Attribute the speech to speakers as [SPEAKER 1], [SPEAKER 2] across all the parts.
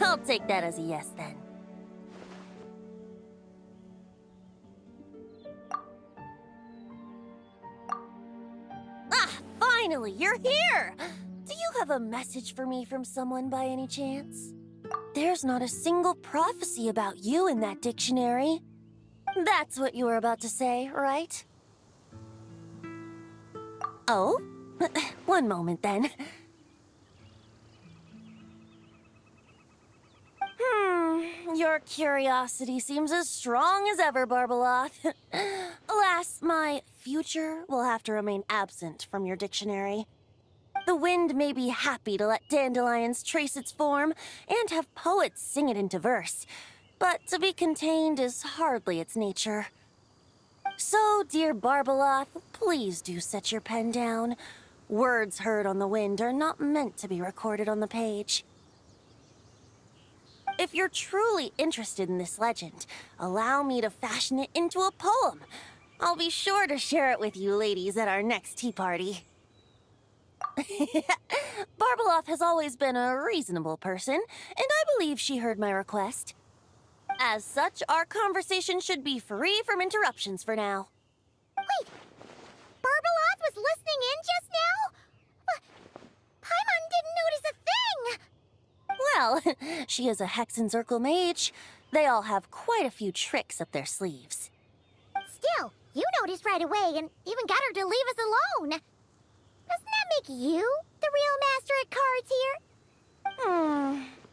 [SPEAKER 1] I'll take that as a yes then. Ah, finally, you're here! Do you have a message for me from someone by any chance? There's not a single prophecy about you in that dictionary. That's what you were about to say, right? Oh? One moment then. Your curiosity seems as strong as ever, Barbeloth. Alas, my future will have to remain absent from your dictionary. The wind may be happy to let dandelions trace its form and have poets sing it into verse, but to be contained is hardly its nature. So, dear Barbeloth, please do set your pen down. Words heard on the wind are not meant to be recorded on the page. If you're truly interested in this legend, allow me to fashion it into a poem. I'll be sure to share it with you ladies at our next tea party. Barbeloth has always been a reasonable person, and I believe she heard my request. As such, our conversation should be free from interruptions for now.
[SPEAKER 2] Wait, Barbeloth was listening in just now? Paimon didn't notice a thing!
[SPEAKER 1] Well, she is a Hex and Zirkel mage. They all have quite a few tricks up their sleeves.
[SPEAKER 2] Still, you noticed right away and even got her to leave us alone. Doesn't that make you the real master at cards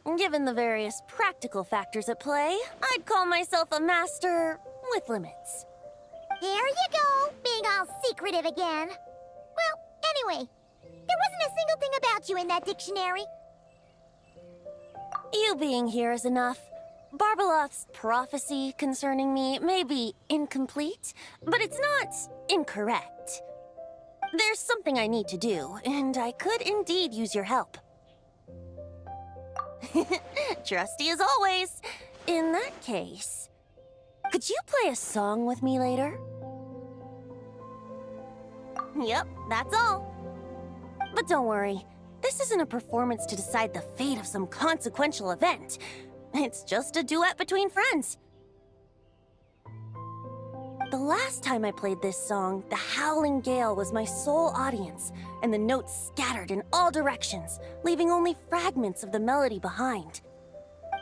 [SPEAKER 2] here?
[SPEAKER 1] Given the various practical factors at play, I'd call myself a master with limits.
[SPEAKER 2] There you go, being all secretive again. Well, anyway, there wasn't a single thing about you in that dictionary.
[SPEAKER 1] You being here is enough. Barbeloth's prophecy concerning me may be incomplete, but it's not incorrect. There's something I need to do, and I could indeed use your help. Trusty as always. In that case, could you play a song with me later? Yep, that's all. But don't worry, this isn't a performance to decide the fate of some consequential event. It's just a duet between friends. The last time I played this song, the howling gale was my sole audience, and the notes scattered in all directions, leaving only fragments of the melody behind.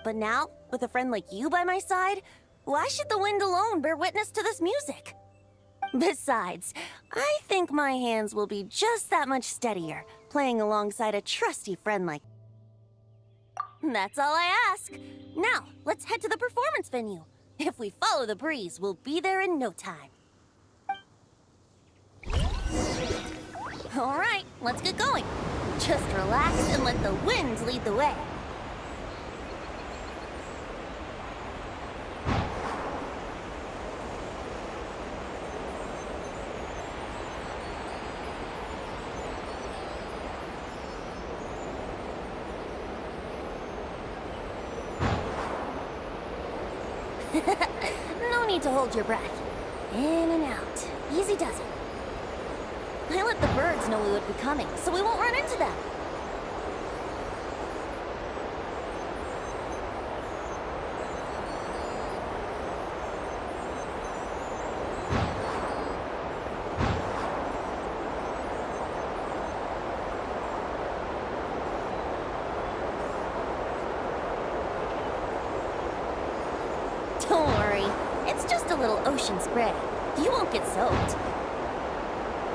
[SPEAKER 1] But now, with a friend like you by my side, why should the wind alone bear witness to this music? Besides, I think my hands will be just that much steadier, playing alongside a trusty friend like... That's all I ask. Now, let's head to the performance venue. If we follow the breeze, we'll be there in no time. All right, let's get going. Just relax and let the wind lead the way. No need to hold your breath. In and out. Easy does it. I let the birds know we would be coming, so we won't run into them. Don't worry, it's just a little ocean spray. You won't get soaked.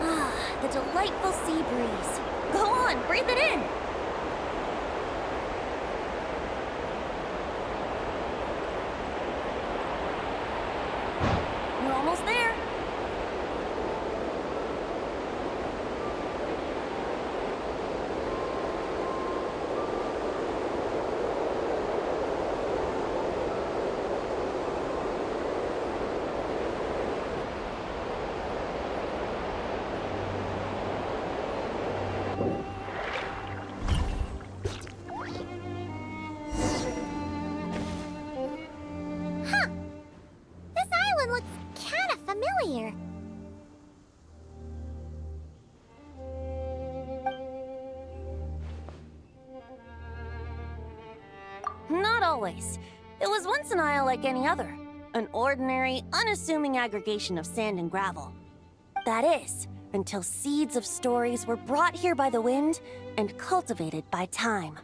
[SPEAKER 1] Ah, the delightful sea breeze. Go on, breathe it in. We're almost there. not always. It was once an isle like any other. An ordinary, unassuming aggregation of sand and gravel. That is, until seeds of stories were brought here by the wind and cultivated by time.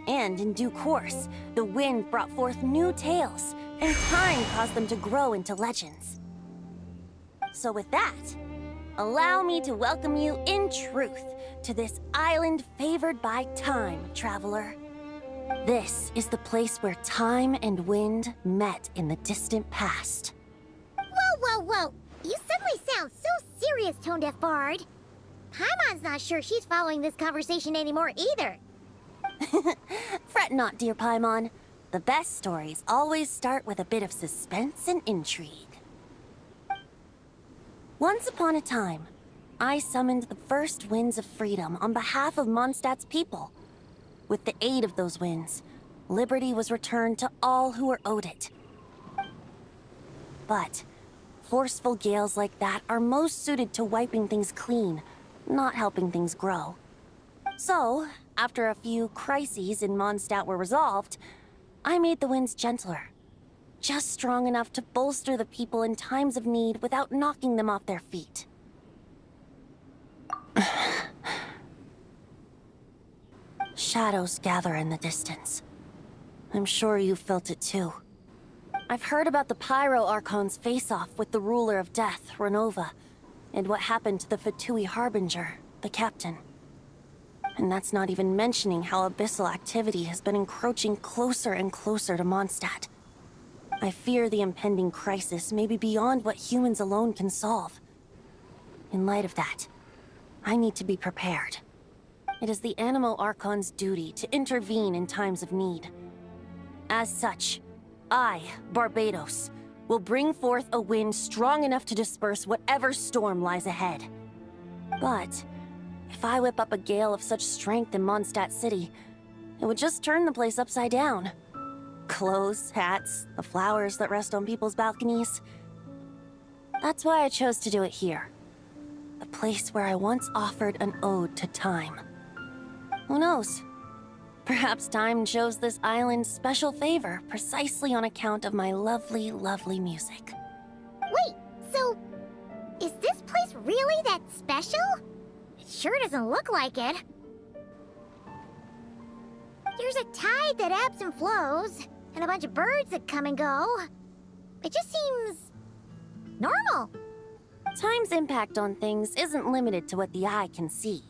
[SPEAKER 1] And in due course, the wind brought forth new tales, and time caused them to grow into legends. So with that, allow me to welcome you in truth to this island favored by time, traveler. This is the place where time and wind met in the distant past.
[SPEAKER 2] Whoa! You suddenly sound so serious, Tone Deaf Bard. Paimon's not sure she's following this conversation anymore either.
[SPEAKER 1] Fret not, dear Paimon. The best stories always start with a bit of suspense and intrigue. Once upon a time, I summoned the first winds of freedom on behalf of Mondstadt's people. With the aid of those winds, liberty was returned to all who were owed it. But forceful gales like that are most suited to wiping things clean, not helping things grow. So, after a few crises in Mondstadt were resolved, I made the winds gentler. Just strong enough to bolster the people in times of need without knocking them off their feet. Shadows gather in the distance. I'm sure you felt it too. I've heard about the Pyro Archon's face-off with the ruler of death, Renova, and what happened to the Fatui Harbinger, the captain. And that's not even mentioning how abyssal activity has been encroaching closer and closer to Mondstadt. I fear the impending crisis may be beyond what humans alone can solve. In light of that, I need to be prepared. It is the Animo Archon's duty to intervene in times of need. As such, I, Barbados, will bring forth a wind strong enough to disperse whatever storm lies ahead. But if I whip up a gale of such strength in Mondstadt City, it would just turn the place upside down. Clothes, hats, the flowers that rest on people's balconies. That's why I chose to do it here. The place where I once offered an ode to time. Who knows? Perhaps time shows this island special favor precisely on account of my lovely, lovely music.
[SPEAKER 2] Wait, so is this place really that special? It sure doesn't look like it. There's a tide that ebbs and flows, and a bunch of birds that come and go. It just seems normal.
[SPEAKER 1] Time's impact on things isn't limited to what the eye can see.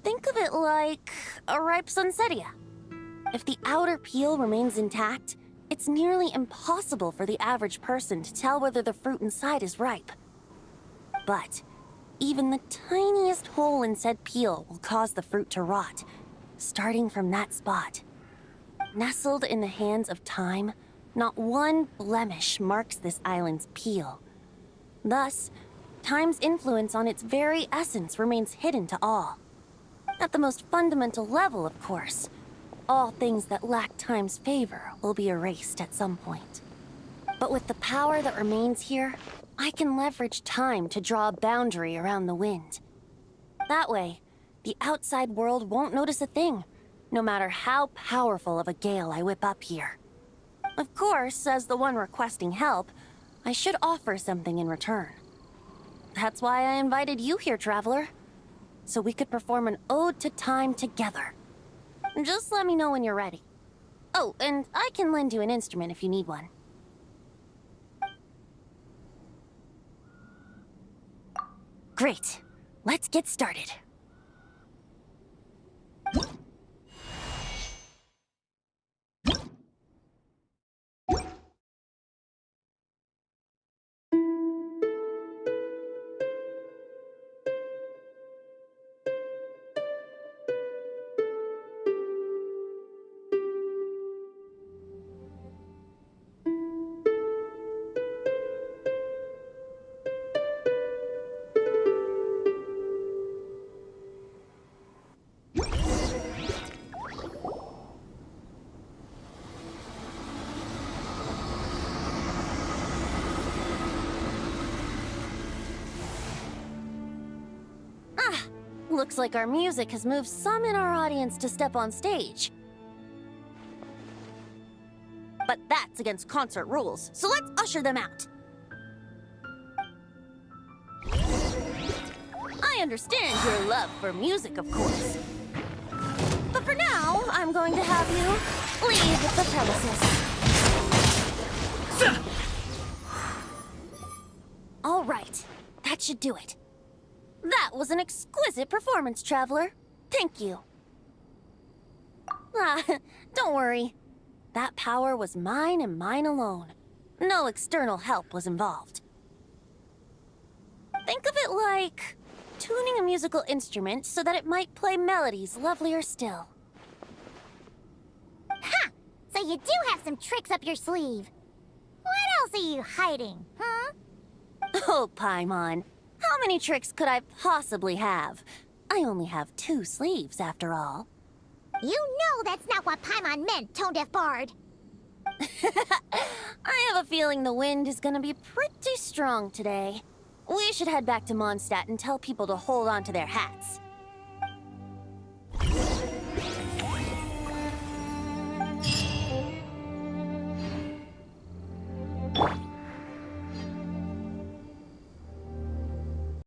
[SPEAKER 1] Think of it like a ripe sunsetia. If the outer peel remains intact, it's nearly impossible for the average person to tell whether the fruit inside is ripe. But even the tiniest hole in said peel will cause the fruit to rot, starting from that spot. Nestled in the hands of time, not one blemish marks this island's peel. Thus, time's influence on its very essence remains hidden to all. At the most fundamental level, of course, all things that lack time's favor will be erased at some point. But with the power that remains here, I can leverage time to draw a boundary around the wind. That way, the outside world won't notice a thing, no matter how powerful of a gale I whip up here. Of course, as the one requesting help, I should offer something in return. That's why I invited you here, traveler. So we could perform an ode to time together. Just let me know when you're ready. Oh, and I can lend you an instrument if you need one. Great. Let's get started. Looks like our music has moved some in our audience to step on stage. But that's against concert rules, so let's usher them out. I understand your love for music, of course. But for now, I'm going to have you leave the premises. All right, that should do it. That was an exquisite performance, Traveler. Thank you. Ah, don't worry. That power was mine and mine alone. No external help was involved. Think of it like tuning a musical instrument so that it might play melodies lovelier still.
[SPEAKER 2] Ha! So you do have some tricks up your sleeve. What else are you hiding, huh?
[SPEAKER 1] Oh, Paimon. How many tricks could I possibly have? I only have 2 sleeves, after all.
[SPEAKER 2] You know that's not what Paimon meant, Tone-Deaf Bard.
[SPEAKER 1] I have a feeling the wind is gonna be pretty strong today. We should head back to Mondstadt and tell people to hold on to their hats.